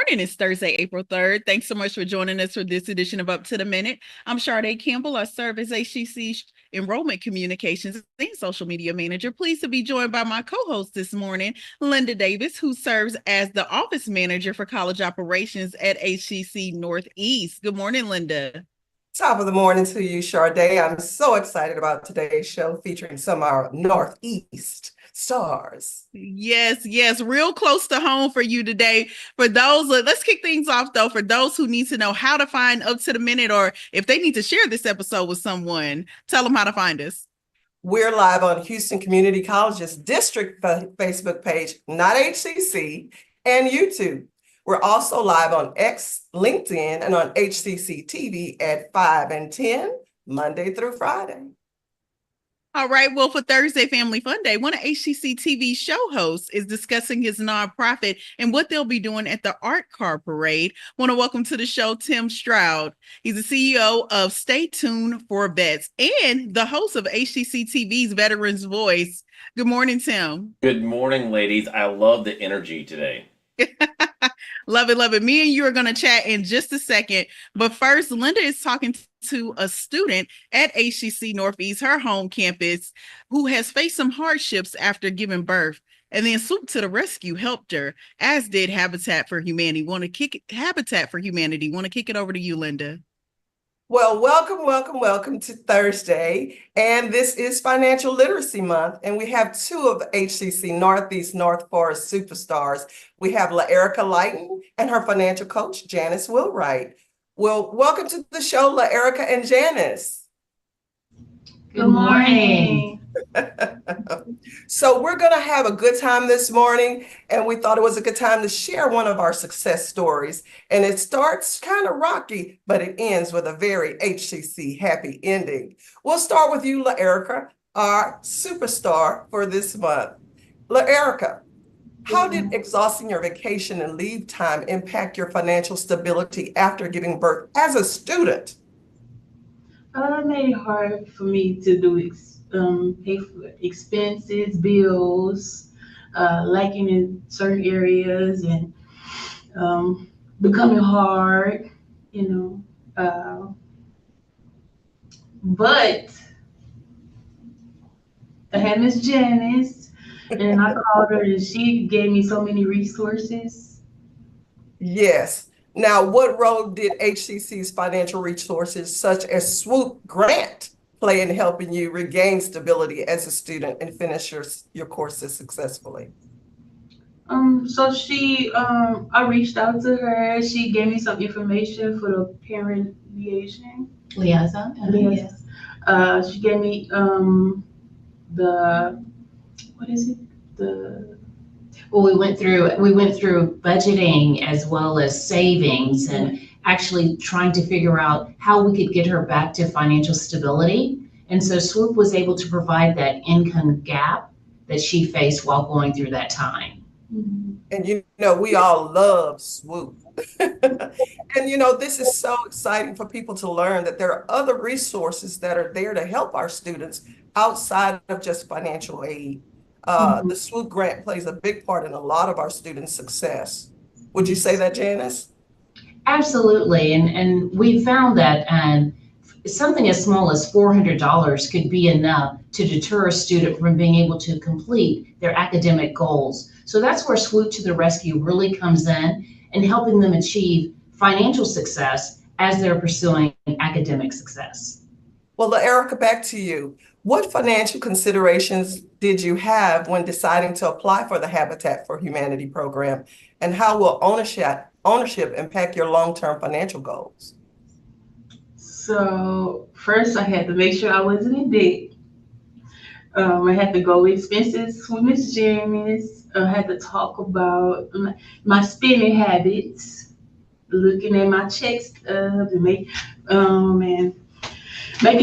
morning. It's Thursday, April 3rd. Thanks so much for joining us for this edition of Up to the Minute. I'm Sade Campbell. I serve as HCC Enrollment Communications and Social Media Manager. Pleased to be joined by my co-host this morning, Linda Davis, who serves as the Office Manager for College Operations at HCC Northeast. Good morning, Linda. Top of the morning to you, Sade. I'm so excited about today's show featuring some of our Northeast stars. Yes, real close to home for you today. For those, let's kick things off though. For those who need to know how to find Up to the Minute, or if they need to share this episode with someone, tell them how to find us. We're live on Houston Community College's district Facebook page, not HCC, and YouTube. We're also live on X, LinkedIn, and on HCCTV at 5 and 10, Monday through Friday. All right. Well, for Thursday Family Fun Day, one of HCCTV show hosts is discussing his nonprofit and what they'll be doing at the Art Car Parade. Want to welcome to the show Tim Stroud. He's the CEO of Stay Tuned for Vets and the host of HCCTV's Veterans Voice. Good morning, Tim. Good morning, ladies. I love the energy today. Love it. Me and you are going to chat in just a second. But first, Linda is talking to a student at HCC Northeast, her home campus, who has faced some hardships after giving birth. And then Swoop to the rescue helped her, as did Habitat for Humanity. Want to kick it over to you, Linda. Well, welcome to Thursday. And this is Financial Literacy Month. And we have two of HCC Northeast North Forest superstars. We have La'Erica Lighten and her financial coach, Janice Wheelright. Well, welcome to the show, La'Erica and Janice. Good morning. So we're going to have a good time this morning, and we thought it was a good time to share one of our success stories. And it starts kind of rocky, but it ends with a very HCC happy ending. We'll start with you, La'Erica, our superstar for this month. La'Erica, how did exhausting your vacation and leave time impact your financial stability after giving birth as a student? It made it hard for me to pay for expenses, bills, lacking in certain areas, and becoming hard, but I had Miss Janice, and I called her, and she gave me so many resources. Yes. Now, what role did HCC's financial resources, such as Swoop grant, play in helping you regain stability as a student and finish your courses successfully? So I reached out to her. She gave me some information for the parent liaison. Yes. She gave me what is it? Well, we went through budgeting as well as savings and actually trying to figure out how we could get her back to financial stability. And so Swoop was able to provide that income gap that she faced while going through that time. And we all love Swoop. And this is so exciting for people to learn that there are other resources that are there to help our students outside of just financial aid. The Swoop grant plays a big part in a lot of our students' success. Would you say that, Janice? Absolutely. And we found that something as small as $400 could be enough to deter a student from being able to complete their academic goals. So that's where Swoop to the Rescue really comes in and helping them achieve financial success as they're pursuing academic success. Well, La'Erica, back to you. What financial considerations did you have when deciding to apply for the Habitat for Humanity program, and how will ownership impact your long-term financial goals? So first, I had to make sure I wasn't in debt. I had to go with expenses with Miss Janice. I had to talk about my spending habits, looking at my check stubs, and making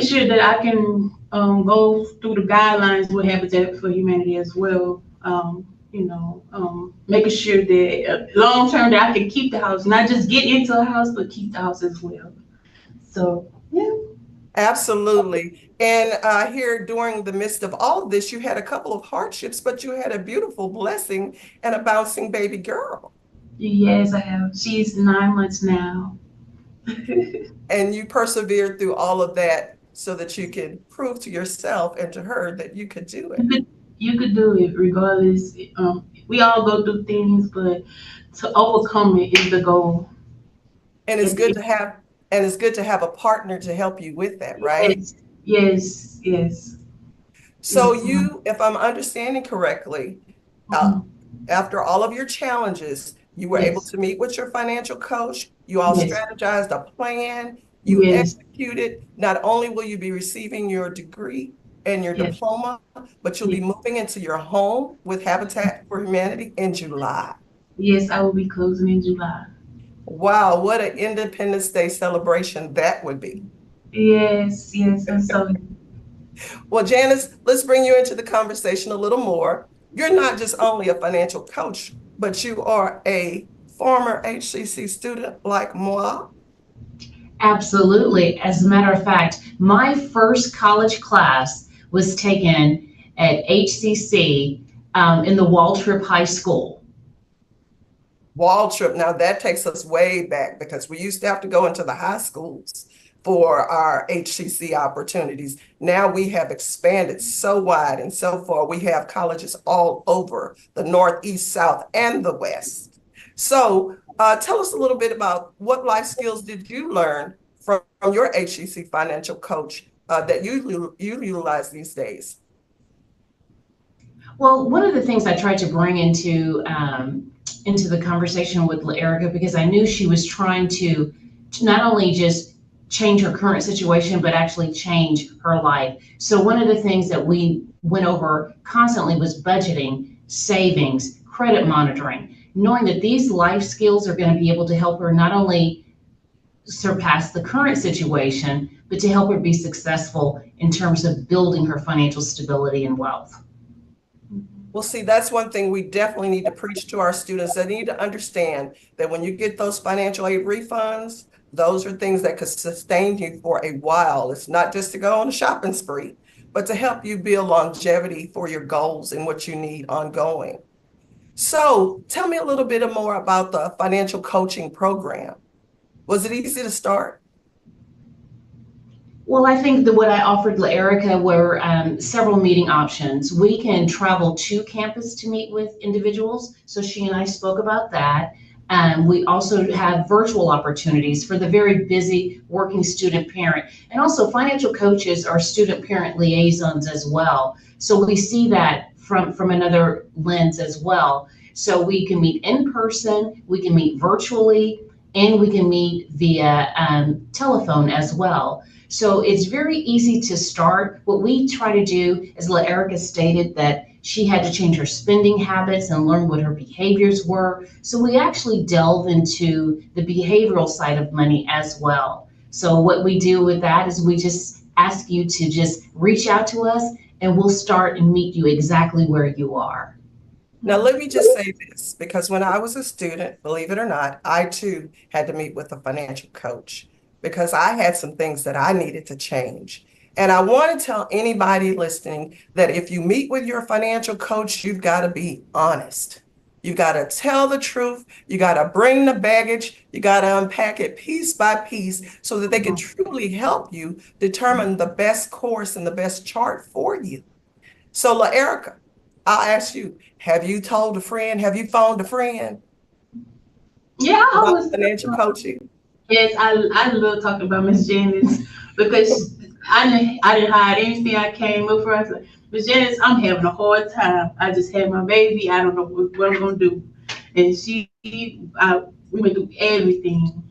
sure that I can go through the guidelines with Habitat for Humanity as well. Making sure that long term that I can keep the house, not just get into a house, but keep the house as well. So, yeah. Absolutely. And here during the midst of all of this, you had a couple of hardships, but you had a beautiful blessing and a bouncing baby girl. Yes, I have. She's 9 months now. And you persevered through all of that so that you can prove to yourself and to her that you could do it. You could do it regardless. We all go through things, but to overcome it is the goal. And it's good to have a partner to help you with that, right? Yes, yes, yes. So Yes, ma'am. you, if I'm understanding correctly, uh, Mhm. after all of your challenges, you were able Yes, to meet with your financial coach. You all yes, strategized a plan. You yes, executed. Not only will you be receiving your degree and your yes, diploma, but you'll be yes. moving into your home with Habitat for Humanity in July. Yes, I will be closing in July. Wow, what an Independence Day celebration that would be. Yes, yes, and so Well, Janice, let's bring you into the conversation a little more. You're not just only a financial coach, but you are a former HCC student like moi. Absolutely. As a matter of fact, my first college class was taken at HCC in the Waltrip High School. Wall trip. Now that takes us way back because we used to have to go into the high schools for our HCC opportunities. Now we have expanded so wide and so far. We have colleges all over the Northeast, South, and the West. So tell us a little bit about what life skills did you learn from your HCC financial coach that you utilize these days? Well, one of the things I tried to bring into the conversation with La'Erica, because I knew she was trying to not only just change her current situation, but actually change her life. So one of the things that we went over constantly was budgeting, savings, credit monitoring, knowing that these life skills are going to be able to help her not only surpass the current situation, but to help her be successful in terms of building her financial stability and wealth. Well, see, that's one thing we definitely need to preach to our students. They need to understand that when you get those financial aid refunds, those are things that could sustain you for a while. It's not just to go on a shopping spree, but to help you build longevity for your goals and what you need ongoing. So tell me a little bit more about the financial coaching program. Was it easy to start? Well, I think that what I offered Erica were several meeting options. We can travel to campus to meet with individuals, so she and I spoke about that. We also have virtual opportunities for the very busy working student parent, and also financial coaches are student parent liaisons as well. So we see that from another lens as well. So we can meet in person, we can meet virtually, and we can meet via telephone as well. So it's very easy to start. What we try to do, as Erica stated, that she had to change her spending habits and learn what her behaviors were. So we actually delve into the behavioral side of money as well. So what we do with that is we just ask you to just reach out to us and we'll start and meet you exactly where you are. Now, let me just say this, because when I was a student, believe it or not, I too had to meet with a financial coach because I had some things that I needed to change. And I want to tell anybody listening that if you meet with your financial coach, you've got to be honest. You got to tell the truth. You got to bring the baggage. You got to unpack it piece by piece so that they can truly help you determine the best course and the best chart for you. So, La'Erica, I'll ask you, have you told a friend, have you phoned a friend yeah, I about was. financial coaching? Yes, I love talking about Miss Janice because I didn't hide anything. I came up for. I said, Miss Janice, I'm having a hard time. I just had my baby. I don't know what I'm gonna do. And we went through everything,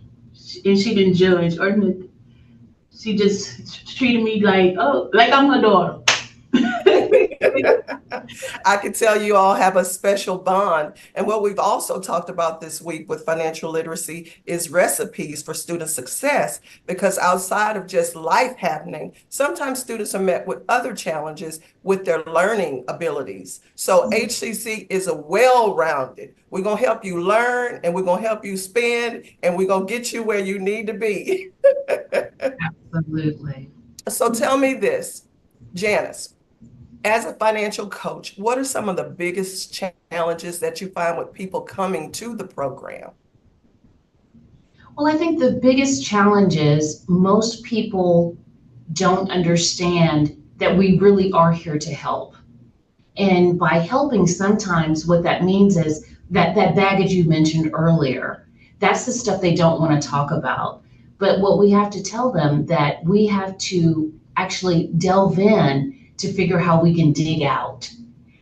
and she didn't judge or nothing. She just treated me like I'm her daughter. I can tell you all have a special bond. And what we've also talked about this week with financial literacy is recipes for student success, because outside of just life happening, sometimes students are met with other challenges with their learning abilities. So HCC is a well-rounded. We're going to help you learn and we're going to help you spend and we're going to get you where you need to be. Absolutely. So tell me this, Janice, As a financial coach, what are some of the biggest challenges that you find with people coming to the program? Well, I think the biggest challenge is most people don't understand that we really are here to help. And by helping, sometimes what that means is that baggage you mentioned earlier, that's the stuff they don't want to talk about. But what we have to tell them, that we have to actually delve in to figure how we can dig out.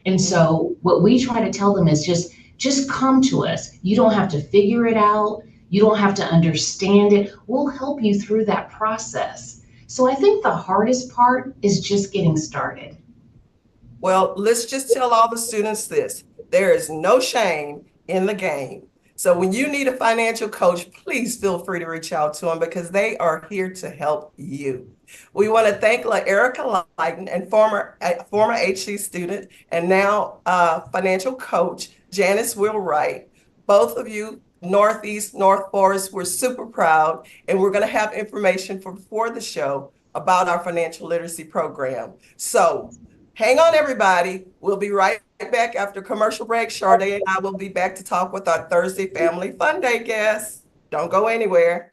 And so what we try to tell them is just come to us. You don't have to figure it out. You don't have to understand it. We'll help you through that process. So I think the hardest part is just getting started. Well, let's just tell all the students this. There is no shame in the game. So when you need a financial coach, please feel free to reach out to them because they are here to help you. We want to thank La'Erica Lighten, and former HC student and now financial coach, Janice Wheelright. Both of you, Northeast, North Forest, we're super proud, and we're going to have information for the show about our financial literacy program. So hang on, everybody. We'll be right back after commercial break. Sade and I will be back to talk with our Thursday Family Fun Day guests. Don't go anywhere.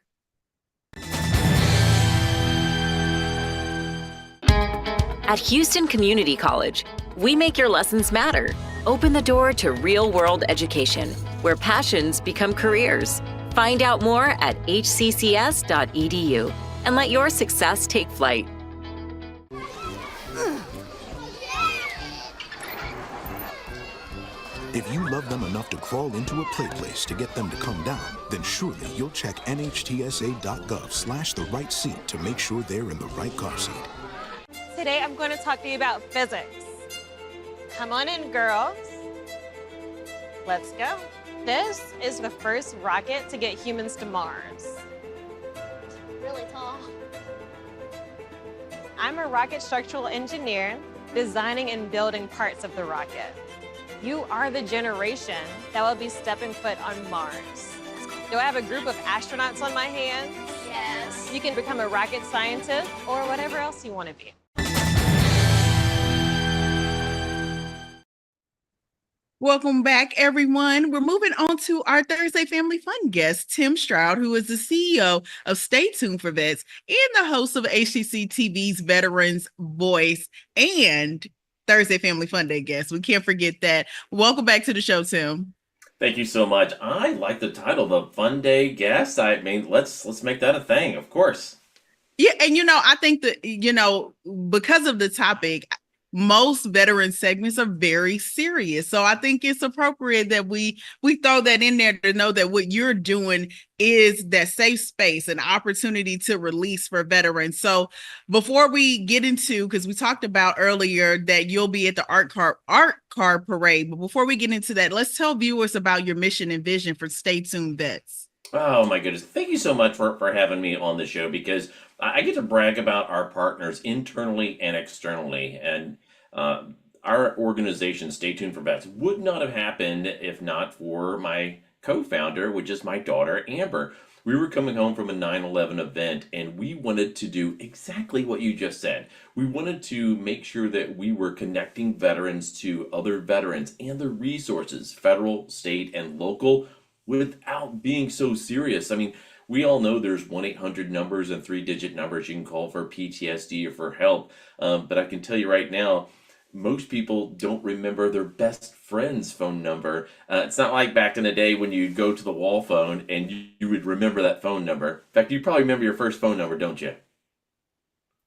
At Houston Community College, we make your lessons matter. Open the door to real-world education, where passions become careers. Find out more at hccs.edu and let your success take flight. If you love them enough to crawl into a play place to get them to come down, then surely you'll check nhtsa.gov/the right seat to make sure they're in the right car seat. Today I'm going to talk to you about physics. Come on in, girls. Let's go. This is the first rocket to get humans to Mars. Really tall. I'm a rocket structural engineer, designing and building parts of the rocket. You are the generation that will be stepping foot on Mars. Do I have a group of astronauts on my hands? Yes. You can become a rocket scientist or whatever else you want to be. Welcome back, everyone. We're moving on to our Thursday Family Fun guest, Tim Stroud, who is the CEO of Stay Tuned for Vets and the host of HCC TV's Veterans Voice and Thursday Family Fun Day guest. We can't forget that. Welcome back to the show, Tim. Thank you so much. I like the title, the Fun Day guest. I mean, let's make that a thing, of course. Yeah, and I think that, because of the topic, most veteran segments are very serious. So I think it's appropriate that we throw that in there to know that what you're doing is that safe space, an opportunity to release for veterans. So before we get into, because we talked about earlier that you'll be at the art car parade, but before we get into that, let's tell viewers about your mission and vision for Stay Tuned Vets. Oh my goodness. Thank you so much for having me on the show, because I get to brag about our partners internally and externally. And our organization, Stay Tuned for Vets, would not have happened if not for my co-founder, which is my daughter, Amber. We were coming home from a 9/11 event, and we wanted to do exactly what you just said. We wanted to make sure that we were connecting veterans to other veterans and the resources, federal, state, and local, without being so serious. I mean, we all know there's 1-800 numbers and 3-digit numbers you can call for PTSD or for help. But I can tell you right now, most people don't remember their best friend's phone number. It's not like back in the day when you'd go to the wall phone and you would remember that phone number. In fact, you probably remember your first phone number, don't you?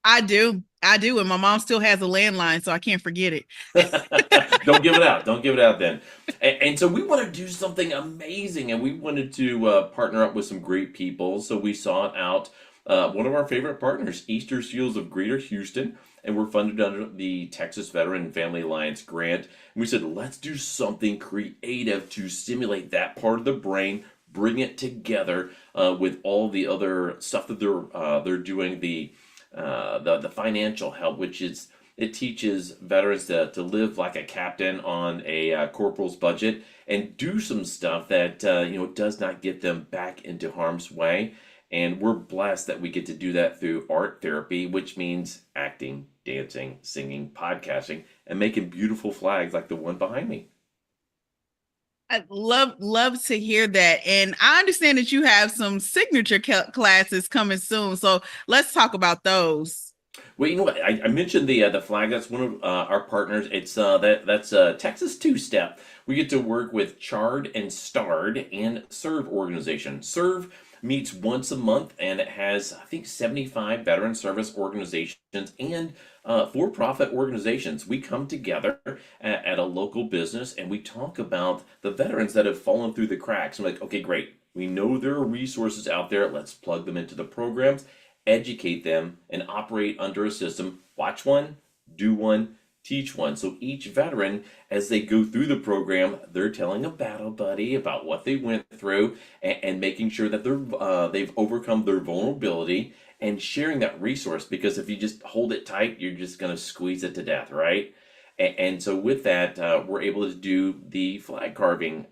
I do. And my mom still has a landline, so I can't forget it. Don't give it out. Don't give it out then. And so we want to do something amazing, and we wanted to partner up with some great people. So we sought out one of our favorite partners, Easter Seals of Greater Houston, and we're funded under the Texas Veteran and Family Alliance grant. And we said, let's do something creative to stimulate that part of the brain, bring it together with all the other stuff that they're doing, the financial help, which is, it teaches veterans to live like a captain on a corporal's budget and do some stuff that does not get them back into harm's way. And we're blessed that we get to do that through art therapy, which means acting, dancing, singing, podcasting, and making beautiful flags like the one behind me. I love to hear that. And I understand that you have some signature classes coming soon. So let's talk about those. Well, you know what? I mentioned the flag. That's one of our partners. It's that's Texas Two Step. We get to work with Chard and Starred and Serve organization. Serve meets once a month, and it has, I think, 75 veteran service organizations and for-profit organizations. We come together at a local business and we talk about the veterans that have fallen through the cracks. I'm like, okay, great. We know there are resources out there. Let's plug them into the programs, educate them, and operate under a system. Watch one, do one, teach one. So each veteran, as they go through the program, they're telling a battle buddy about what they went through and making sure that they've overcome their vulnerability and sharing that resource. Because if you just hold it tight, you're just going to squeeze it to death, right? And so with that, we're able to do the flag carving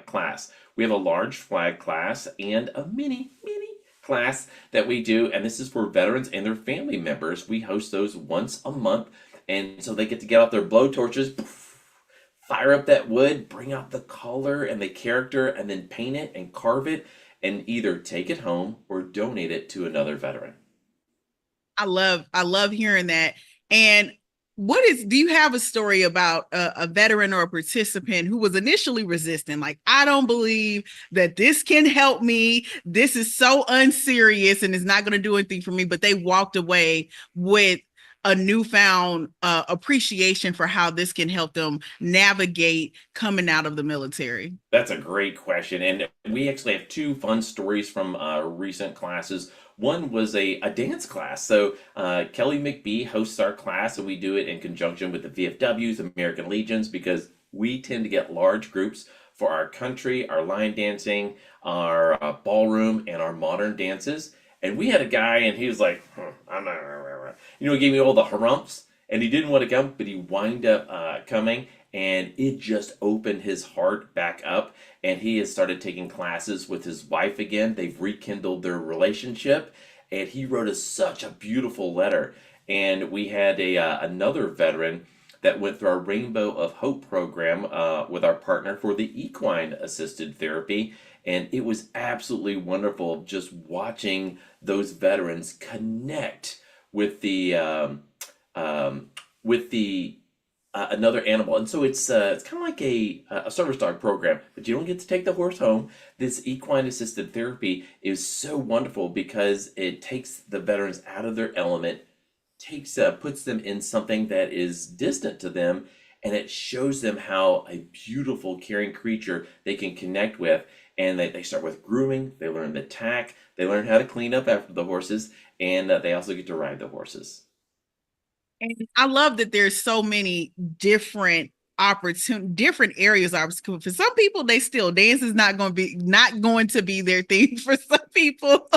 class. We have a large flag class and a mini class that we do, and this is for veterans and their family members. We host those once a month. And so they get to get out their blow torches, fire up that wood, bring out the color and the character, and then paint it and carve it, and either take it home or donate it to another veteran. I love hearing that. And do you have a story about a veteran or a participant who was initially resistant? Like, I don't believe that this can help me. This is so unserious and it's not going to do anything for me. But they walked away with a newfound appreciation for how this can help them navigate coming out of the military. That's a great question. And we actually have two fun stories from recent classes. One was a dance class. So Kelly McBee hosts our class, and we do it in conjunction with the VFWs, American Legions, because we tend to get large groups for our country, our line dancing, our ballroom, and our modern dances. And we had a guy, and he was like, I'm not, he gave me all the harumphs, and he didn't want to come, but he wound up coming, and it just opened his heart back up, and he has started taking classes with his wife again. They've rekindled their relationship, and he wrote us such a beautiful letter. And we had another veteran that went through our Rainbow of Hope program with our partner for the equine assisted therapy. And it was absolutely wonderful just watching those veterans connect with the another animal. And so it's kind of like a service dog program, but you don't get to take the horse home. This equine assisted therapy is so wonderful because it takes the veterans out of their element, puts them in something that is distant to them, and it shows them how a beautiful, caring creature they can connect with. And they start with grooming, they learn the tack, they learn how to clean up after the horses, and they also get to ride the horses. And I love that there's so many different different areas. For some people, dance is not going to be their thing. For some people,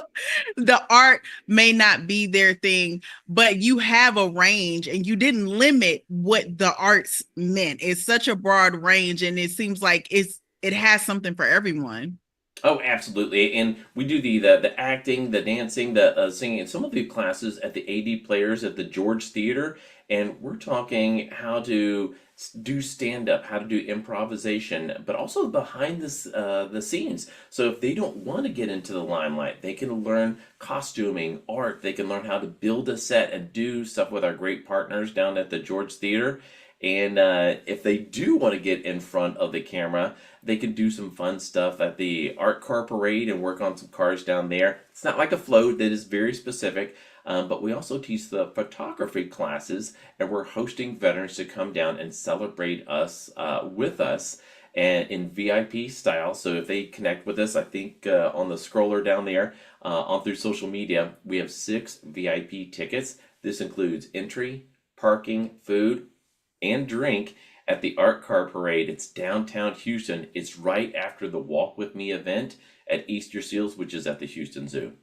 the art may not be their thing, but you have a range and you didn't limit what the arts meant. It's such a broad range, and it seems like it has something for everyone. Oh, absolutely. And we do the acting, the dancing, the singing, and some of the classes at the AD Players at the George Theater. And we're talking how to do stand-up, how to do improvisation, but also behind the scenes. So if they don't want to get into the limelight, they can learn costuming, art. They can learn how to build a set and do stuff with our great partners down at the George Theater. And if they do want to get in front of the camera, they can do some fun stuff at the art car parade and work on some cars down there. It's not like a float, that is very specific, but we also teach the photography classes, and we're hosting veterans to come down and celebrate us with us and in VIP style. So if they connect with us, I think on the scroller down there, on through social media, we have 6 VIP tickets. This includes entry, parking, food, and drink at the Art Car Parade. It's downtown Houston. It's right after the Walk With Me event at Easter Seals, which is at the Houston Zoo.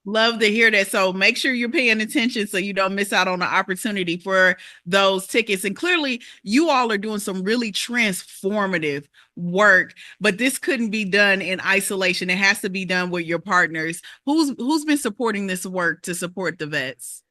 Love to hear that. So make sure you're paying attention so you don't miss out on the opportunity for those tickets. And clearly, you all are doing some really transformative work, but this couldn't be done in isolation. It has to be done with your partners. Who's been supporting this work to support the vets?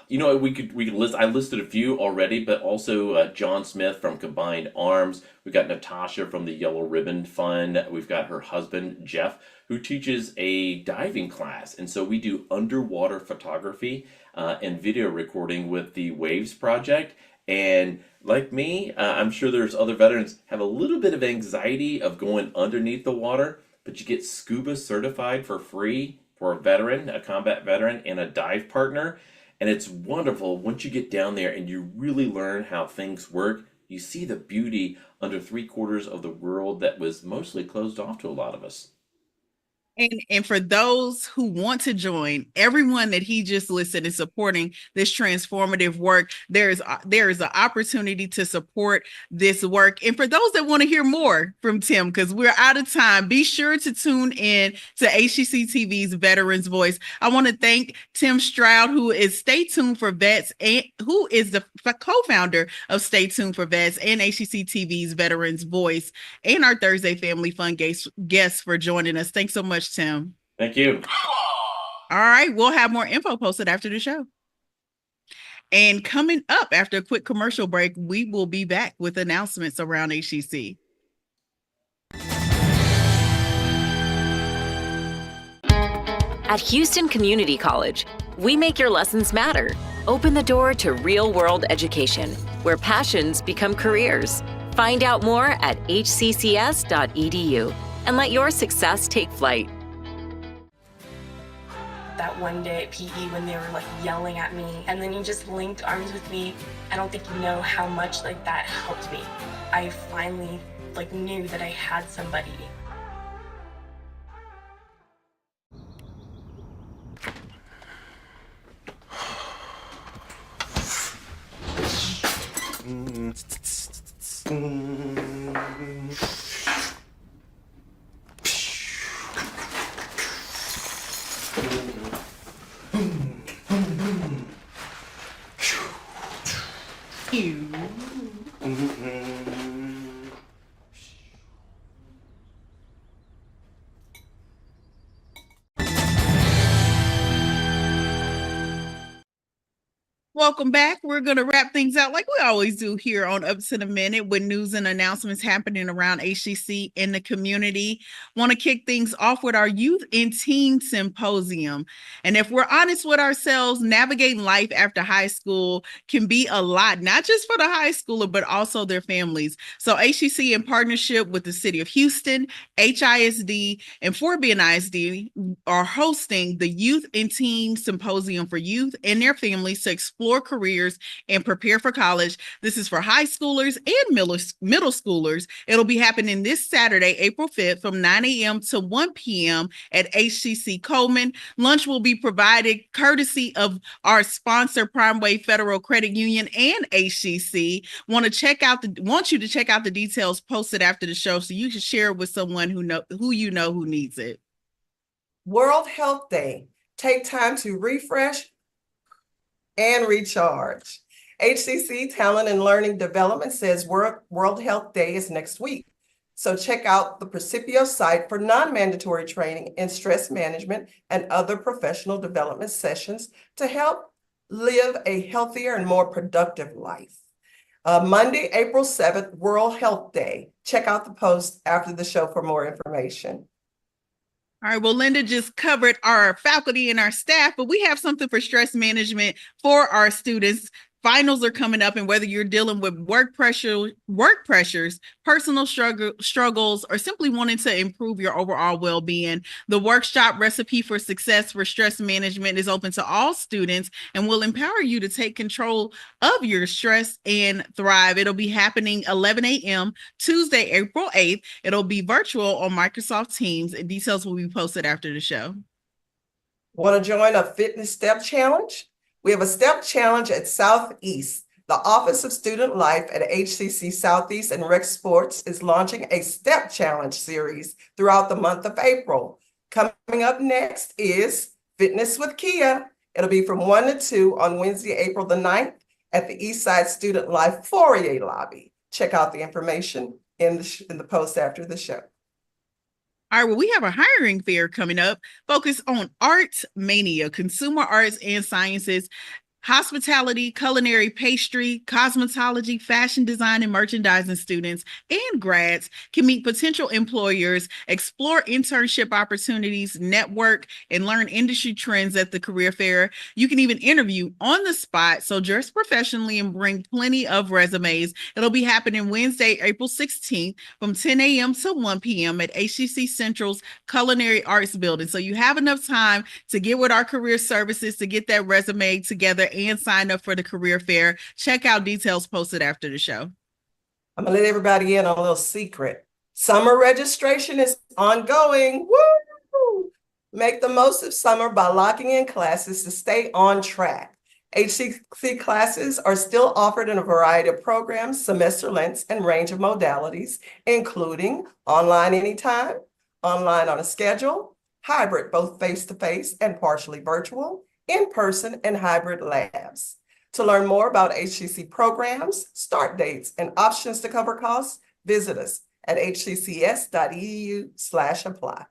You know, we could list. I listed a few already, but also John Smith from Combined Arms. We've got Natasha from the Yellow Ribbon Fund. We've got her husband Jeff, who teaches a diving class, and so we do underwater photography and video recording with the Waves Project. And like me, I'm sure there's other veterans have a little bit of anxiety of going underneath the water, but you get scuba certified for free for a veteran, a combat veteran, and a dive partner. And it's wonderful once you get down there and you really learn how things work. You see the beauty under 3/4 of the world that was mostly closed off to a lot of us. And for those who want to join, everyone that he just listed is supporting this transformative work. There is an opportunity to support this work. And for those that want to hear more from Tim, because we're out of time, be sure to tune in to HCC TV's Veterans Voice. I want to thank Tim Stroud, who is Stay Tuned for Vets, and who is the co-founder of Stay Tuned for Vets and HCC TV's Veterans Voice, and our Thursday Family Fun guests for joining us. Thanks so much, Tim. Thank you. All right, we'll have more info posted after the show. And coming up after a quick commercial break, we will be back with announcements around HCC. At Houston Community College, we make your lessons matter. Open the door to real-world education, where passions become careers. Find out more at hccs.edu and let your success take flight. That one day at PE when they were like yelling at me, and then you just linked arms with me. I don't think you know how much like that helped me. I finally like knew that I had somebody. Welcome back. We're going to wrap things out like we always do here on Up to the Minute with news and announcements happening around HCC in the community. Want to kick things off with our Youth and Teen Symposium. And if we're honest with ourselves, navigating life after high school can be a lot, not just for the high schooler, but also their families. So HCC, in partnership with the City of Houston, HISD, and Forbian ISD, are hosting the Youth and Teen Symposium for youth and their families to explore careers and prepare for college. This is for high schoolers and middle schoolers. It'll be happening this Saturday, April 5th from 9 a.m. to 1 p.m. at HCC Coleman. Lunch will be provided courtesy of our sponsor, Prime Wave Federal Credit Union and HCC. Want you to check out the details posted after the show so you can share it with someone who needs it. World Health Day. Take time to refresh and recharge. HCC Talent and Learning Development says World Health Day is next week. So check out the Precipio site for non-mandatory training in stress management and other professional development sessions to help live a healthier and more productive life. Monday, April 7th, World Health Day. Check out the post after the show for more information. All right, well, Linda just covered our faculty and our staff, but we have something for stress management for our students. Finals are coming up, and whether you're dealing with work pressures, personal struggles, or simply wanting to improve your overall well-being, the workshop Recipe for Success for Stress Management is open to all students and will empower you to take control of your stress and thrive. It'll be happening 11 a.m. Tuesday, April 8th. It'll be virtual on Microsoft Teams, and details will be posted after the show. Want to join a fitness step challenge? We have a step challenge at Southeast. The Office of Student Life at HCC Southeast and Rec Sports is launching a step challenge series throughout the month of April. Coming up next is Fitness with Kia. It'll be from 1 to 2 on Wednesday, April the 9th at the Eastside Student Life Foyer Lobby. Check out the information in the post after the show. All right, well, we have a hiring fair coming up focused on arts mania, consumer arts and sciences, hospitality, culinary, pastry, cosmetology, fashion design, and merchandising students and grads can meet potential employers, explore internship opportunities, network, and learn industry trends at the career fair. You can even interview on the spot, so dress professionally and bring plenty of resumes. It'll be happening Wednesday, April 16th from 10 a.m. to 1 p.m. at HCC Central's Culinary Arts Building. So you have enough time to get with our career services to get that resume together and sign up for the career fair. Check out details posted after the show. I'm gonna let everybody in on a little secret. Summer registration is ongoing. Woo! Make the most of summer by locking in classes to stay on track. HCC classes are still offered in a variety of programs, semester lengths, and range of modalities, including online anytime, online on a schedule, hybrid, both face-to-face and partially virtual, in-person and hybrid labs. To learn more about HCC programs, start dates, and options to cover costs, visit us at hccs.edu/apply.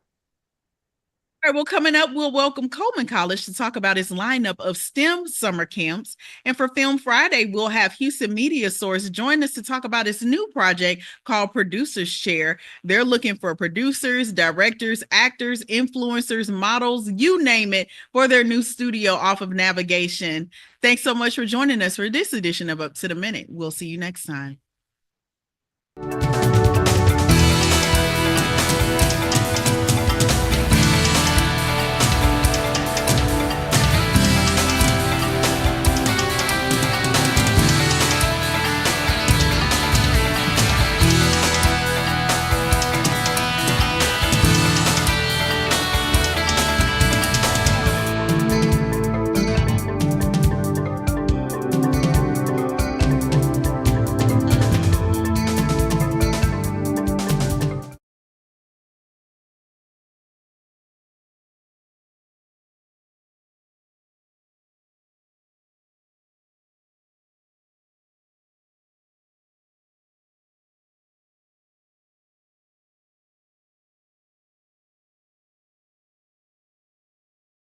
All right, well, coming up, we'll welcome Coleman College to talk about its lineup of STEM summer camps. And for Film Friday, we'll have Houston Media Source join us to talk about its new project called Producers Chair. They're looking for producers, directors, actors, influencers, models, you name it, for their new studio off of Navigation. Thanks so much for joining us for this edition of Up to the Minute. We'll see you next time.